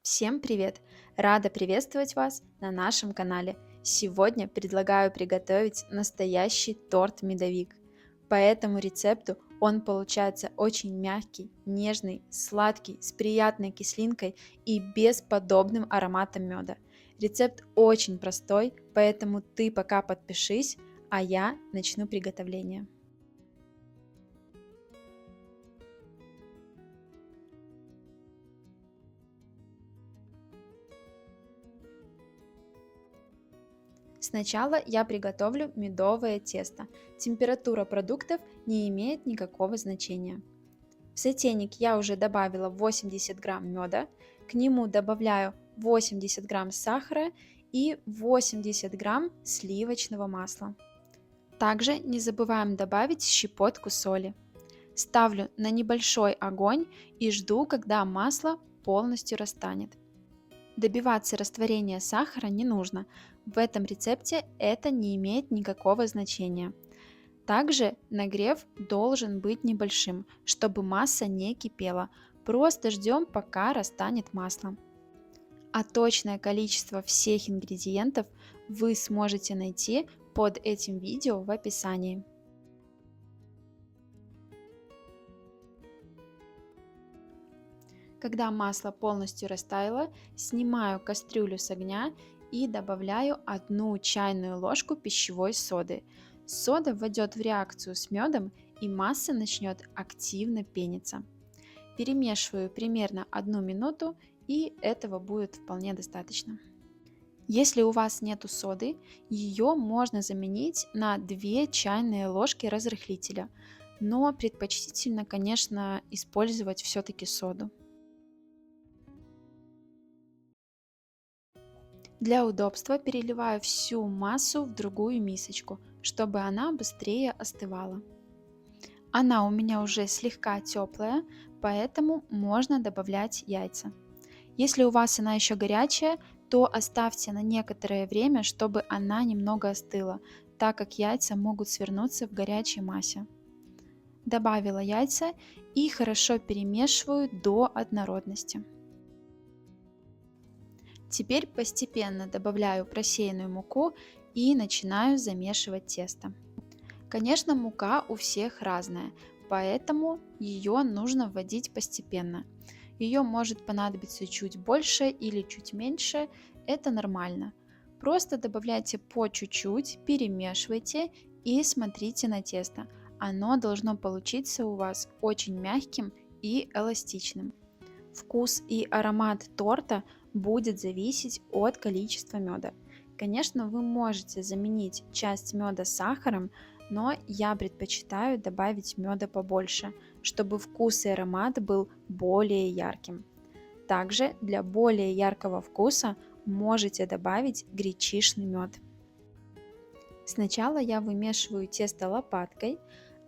Всем привет! Рада приветствовать вас на нашем канале. Сегодня предлагаю приготовить настоящий торт-медовик. По этому рецепту он получается очень мягкий, нежный, сладкий, с приятной кислинкой и бесподобным ароматом меда. Рецепт очень простой, поэтому ты пока подпишись, а я начну приготовление. Сначала я приготовлю медовое тесто. Температура продуктов не имеет никакого значения. В сотейник я уже добавила 80 грамм меда, к нему добавляю 80 грамм сахара и 80 грамм сливочного масла. Также не забываем добавить щепотку соли. Ставлю на небольшой огонь и жду, когда масло полностью растанет. Добиваться растворения сахара не нужно, в этом рецепте это не имеет никакого значения. Также нагрев должен быть небольшим, чтобы масса не кипела, просто ждем, пока растанет масло. А точное количество всех ингредиентов вы сможете найти под этим видео в описании. Когда масло полностью растаяло, снимаю кастрюлю с огня и добавляю 1 чайную ложку пищевой соды. Сода войдет в реакцию с медом и масса начнет активно пениться. Перемешиваю примерно 1 минуту, и этого будет вполне достаточно. Если у вас нету соды, ее можно заменить на 2 чайные ложки разрыхлителя, но предпочтительно, конечно, использовать все-таки соду. Для удобства переливаю всю массу в другую мисочку, чтобы она быстрее остывала. Она у меня уже слегка теплая, поэтому можно добавлять яйца. Если у вас она еще горячая, то оставьте на некоторое время, чтобы она немного остыла, так как яйца могут свернуться в горячей массе. Добавила яйца и хорошо перемешиваю до однородности. Теперь постепенно добавляю просеянную муку и начинаю замешивать тесто. Конечно, мука у всех разная, поэтому ее нужно вводить постепенно. Ее может понадобиться чуть больше или чуть меньше, это нормально. Просто добавляйте по чуть-чуть, перемешивайте и смотрите на тесто. Оно должно получиться у вас очень мягким и эластичным. Вкус и аромат торта будет зависеть от количества меда. Конечно, вы можете заменить часть меда сахаром, но я предпочитаю добавить меда побольше, чтобы вкус и аромат был более ярким. Также для более яркого вкуса можете добавить гречишный мед. Сначала я вымешиваю тесто лопаткой,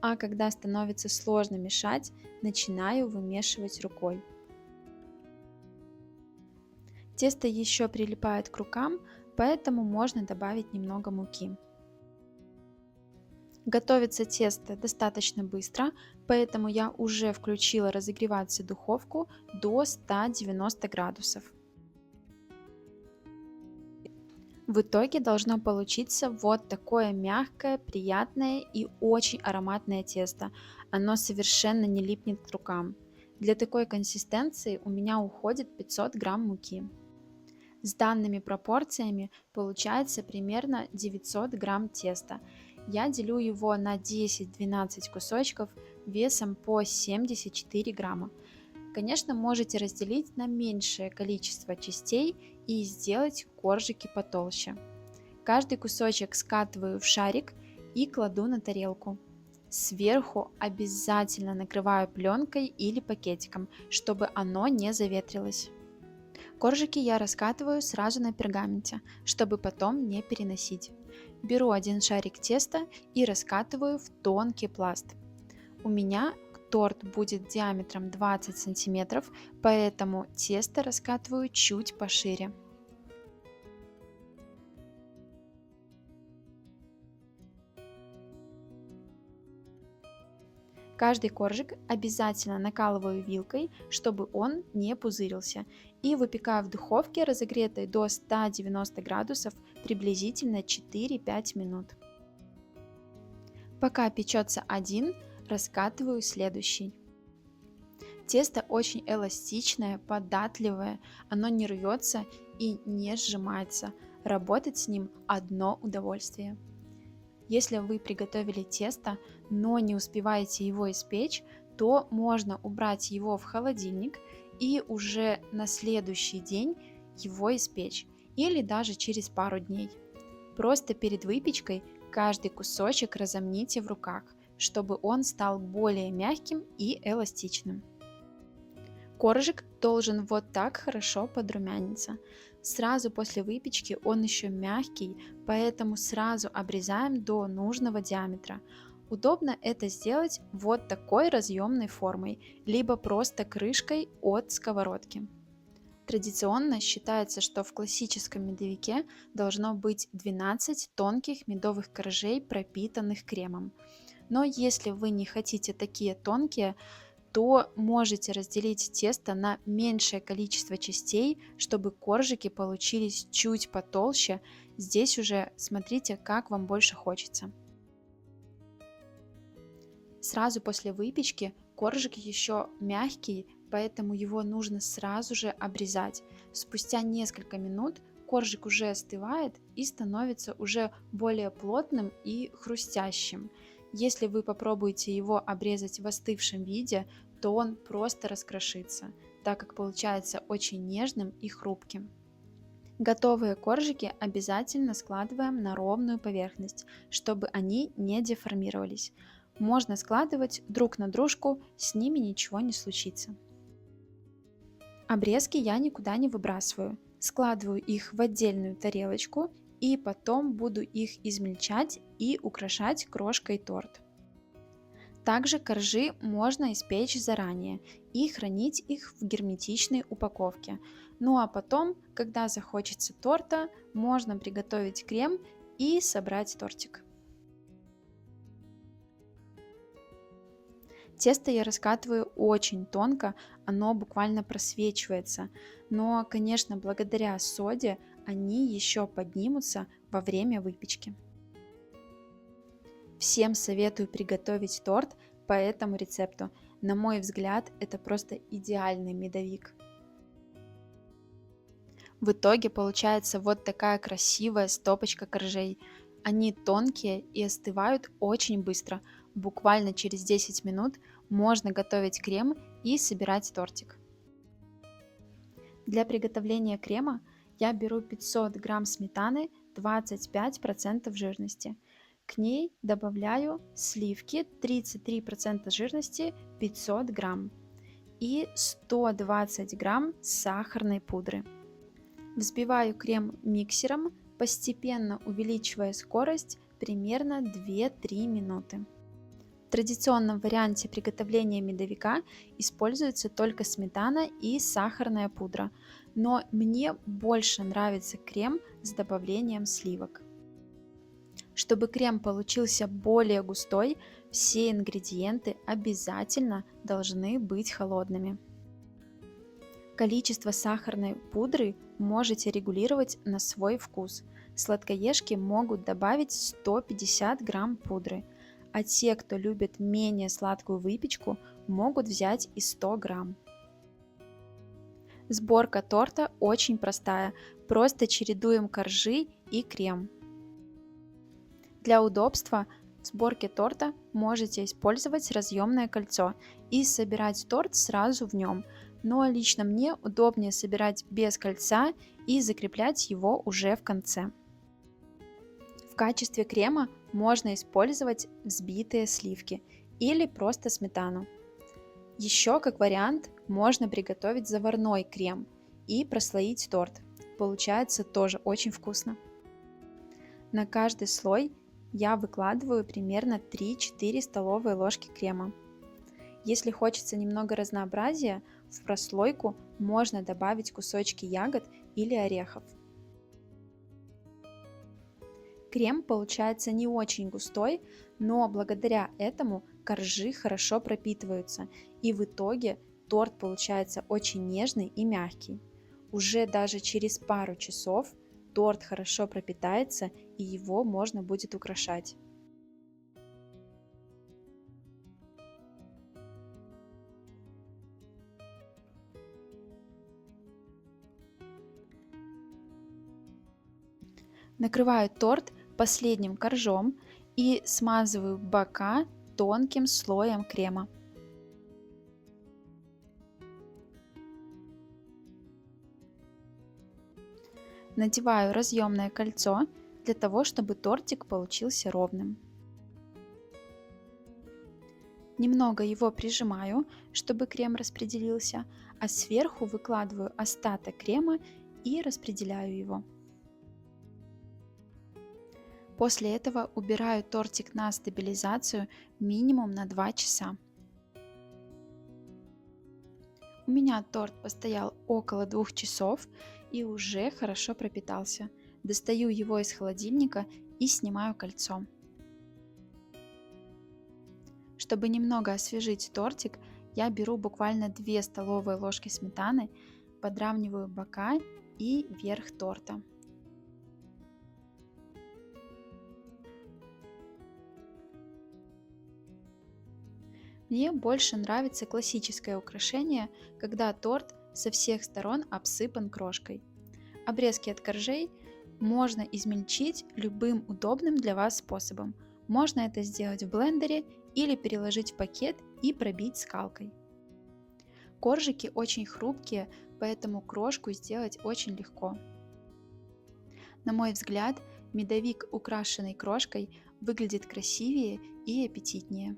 а когда становится сложно мешать, начинаю вымешивать рукой. Тесто еще прилипает к рукам, поэтому можно добавить немного муки. Готовится тесто достаточно быстро, поэтому я уже включила разогреваться духовку до 190 градусов. В итоге должно получиться вот такое мягкое, приятное и очень ароматное тесто. Оно совершенно не липнет к рукам. Для такой консистенции у меня уходит 500 грамм муки. С данными пропорциями получается примерно 900 грамм теста. Я делю его на 10-12 кусочков весом по 74 грамма. Конечно, можете разделить на меньшее количество частей и сделать коржики потолще. Каждый кусочек скатываю в шарик и кладу на тарелку. Сверху обязательно накрываю пленкой или пакетиком, чтобы оно не заветрилось. Коржики я раскатываю сразу на пергаменте, чтобы потом не переносить. Беру один шарик теста и раскатываю в тонкий пласт. У меня торт будет диаметром 20 сантиметров, поэтому тесто раскатываю чуть пошире. Каждый коржик обязательно накалываю вилкой, чтобы он не пузырился, и выпекаю в духовке, разогретой до 190 градусов, приблизительно 4-5 минут. Пока печется один, раскатываю следующий. Тесто очень эластичное, податливое, оно не рвется и не сжимается. Работать с ним одно удовольствие. Если вы приготовили тесто, но не успеваете его испечь, то можно убрать его в холодильник и уже на следующий день его испечь, или даже через пару дней. Просто перед выпечкой каждый кусочек разомните в руках, чтобы он стал более мягким и эластичным. Коржик должен вот так хорошо подрумяниться. Сразу после выпечки он еще мягкий, поэтому сразу обрезаем до нужного диаметра. Удобно это сделать вот такой разъемной формой, либо просто крышкой от сковородки. Традиционно считается, что в классическом медовике должно быть 12 тонких медовых коржей, пропитанных кремом. Но если вы не хотите такие тонкие, то можете разделить тесто на меньшее количество частей, чтобы коржики получились чуть потолще. Здесь уже смотрите, как вам больше хочется. Сразу после выпечки коржик еще мягкий, поэтому его нужно сразу же обрезать. Спустя несколько минут коржик уже остывает и становится уже более плотным и хрустящим. Если вы попробуете его обрезать в остывшем виде, то он просто раскрошится, так как получается очень нежным и хрупким. Готовые коржики обязательно складываем на ровную поверхность, чтобы они не деформировались. Можно складывать друг на дружку, с ними ничего не случится. Обрезки я никуда не выбрасываю. Складываю их в отдельную тарелочку и потом буду их измельчать и украшать крошкой торт. Также коржи можно испечь заранее и хранить их в герметичной упаковке. Ну а потом, когда захочется торта, можно приготовить крем и собрать тортик. Тесто я раскатываю очень тонко, оно буквально просвечивается. Но, конечно, благодаря соде они еще поднимутся во время выпечки. Всем советую приготовить торт по этому рецепту. На мой взгляд, это просто идеальный медовик. В итоге получается вот такая красивая стопочка коржей. Они тонкие и остывают очень быстро. Буквально через 10 минут можно готовить крем и собирать тортик. Для приготовления крема я беру 500 грамм сметаны 25% жирности. К ней добавляю сливки 33% жирности 500 грамм и 120 грамм сахарной пудры. Взбиваю крем миксером, постепенно увеличивая скорость примерно 2-3 минуты. В традиционном варианте приготовления медовика используется только сметана и сахарная пудра, но мне больше нравится крем с добавлением сливок. Чтобы крем получился более густой, все ингредиенты обязательно должны быть холодными. Количество сахарной пудры можете регулировать на свой вкус. Сладкоежки могут добавить 150 грамм пудры, а те, кто любит менее сладкую выпечку, могут взять и 100 грамм. Сборка торта очень простая, просто чередуем коржи и крем. Для удобства в сборке торта можете использовать разъемное кольцо и собирать торт сразу в нем, но лично мне удобнее собирать без кольца и закреплять его уже в конце. В качестве крема можно использовать взбитые сливки или просто сметану. Еще как вариант можно приготовить заварной крем и прослоить торт. Получается тоже очень вкусно. На каждый слой я выкладываю примерно 3-4 столовые ложки крема. Если хочется немного разнообразия, в прослойку можно добавить кусочки ягод или орехов. Крем получается не очень густой, но благодаря этому коржи хорошо пропитываются, и в итоге торт получается очень нежный и мягкий. Уже даже через пару часов торт хорошо пропитается, и его можно будет украшать. Накрываю торт последним коржом и смазываю бока тонким слоем крема. Надеваю разъемное кольцо для того, чтобы тортик получился ровным. Немного его прижимаю, чтобы крем распределился, а сверху выкладываю остаток крема и распределяю его. После этого убираю тортик на стабилизацию минимум на 2 часа. У меня торт постоял около 2 часов и уже хорошо пропитался. Достаю его из холодильника и снимаю кольцо. Чтобы немного освежить тортик, я беру буквально 2 столовые ложки сметаны, подравниваю бока и верх торта. Мне больше нравится классическое украшение, когда торт со всех сторон обсыпан крошкой. Обрезки от коржей можно измельчить любым удобным для вас способом. Можно это сделать в блендере или переложить в пакет и пробить скалкой. Коржики очень хрупкие, поэтому крошку сделать очень легко. На мой взгляд, медовик, украшенный крошкой, выглядит красивее и аппетитнее.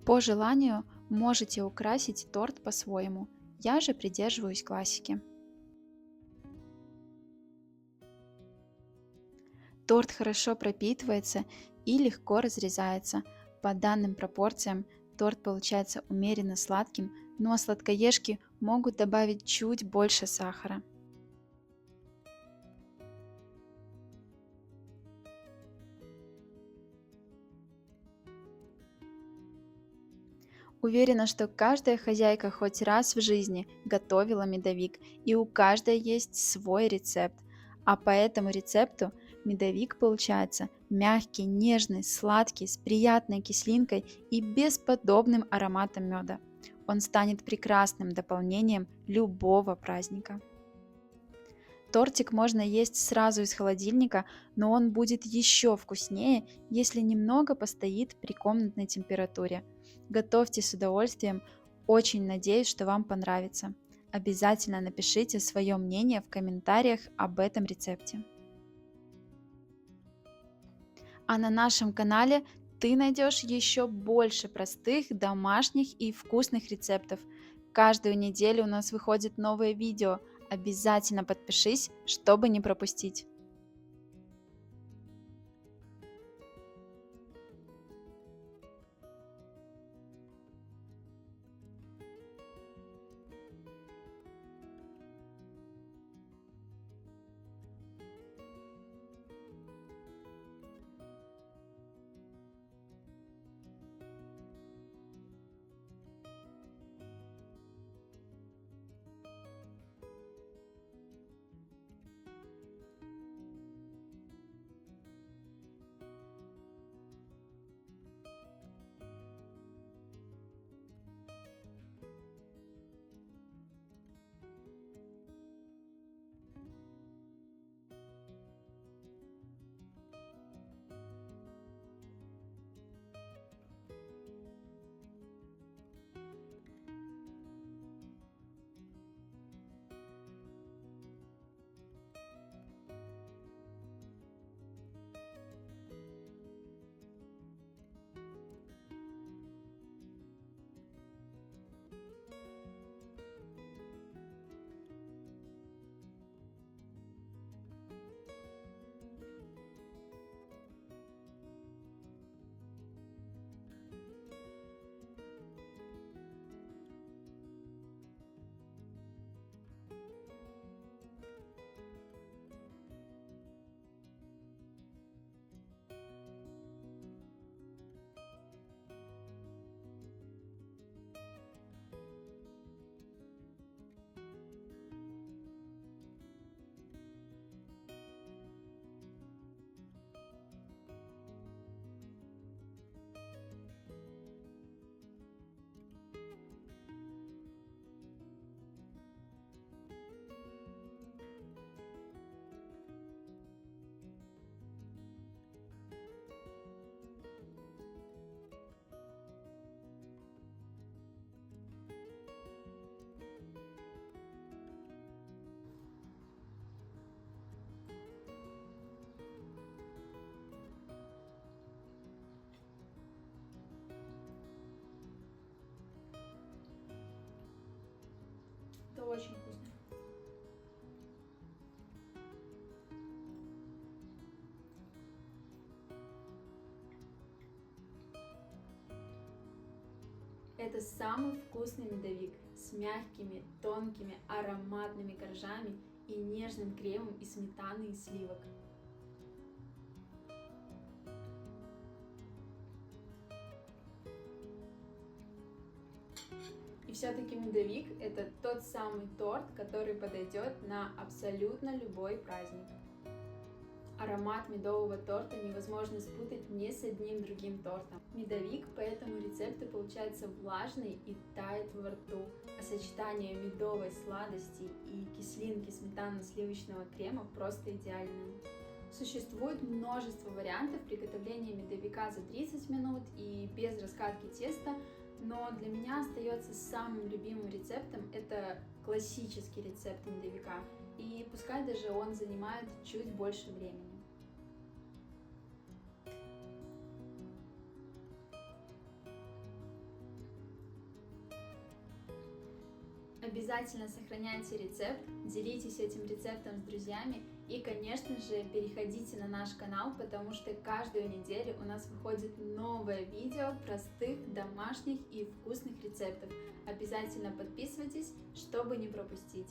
По желанию можете украсить торт по-своему. Я же придерживаюсь классики. Торт хорошо пропитывается и легко разрезается. По данным пропорциям торт получается умеренно сладким, но сладкоежки могут добавить чуть больше сахара. Уверена, что каждая хозяйка хоть раз в жизни готовила медовик, и у каждой есть свой рецепт. А по этому рецепту медовик получается мягкий, нежный, сладкий, с приятной кислинкой и бесподобным ароматом меда. Он станет прекрасным дополнением любого праздника. Тортик можно есть сразу из холодильника, но он будет еще вкуснее, если немного постоит при комнатной температуре. Готовьте с удовольствием, очень надеюсь, что вам понравится. Обязательно напишите свое мнение в комментариях об этом рецепте. А на нашем канале ты найдешь еще больше простых, домашних и вкусных рецептов. Каждую неделю у нас выходит новое видео. Обязательно подпишись, чтобы не пропустить. Это очень вкусно. Это самый вкусный медовик с мягкими, тонкими, ароматными коржами и нежным кремом из сметаны и сливок. И все-таки медовик – это тот самый торт, который подойдет на абсолютно любой праздник. Аромат медового торта невозможно спутать ни с одним другим тортом. Медовик по этому рецепту получается влажный и тает во рту, а сочетание медовой сладости и кислинки сметанно-сливочного крема просто идеальное. Существует множество вариантов приготовления медовика за 30 минут и без раскатки теста, но для меня остается самым любимым рецептом это классический рецепт медовика, и пускай даже он занимает чуть больше времени. Обязательно сохраняйте рецепт, делитесь этим рецептом с друзьями и, конечно же, переходите на наш канал, потому что каждую неделю у нас выходит новое видео простых, домашних и вкусных рецептов. Обязательно подписывайтесь, чтобы не пропустить.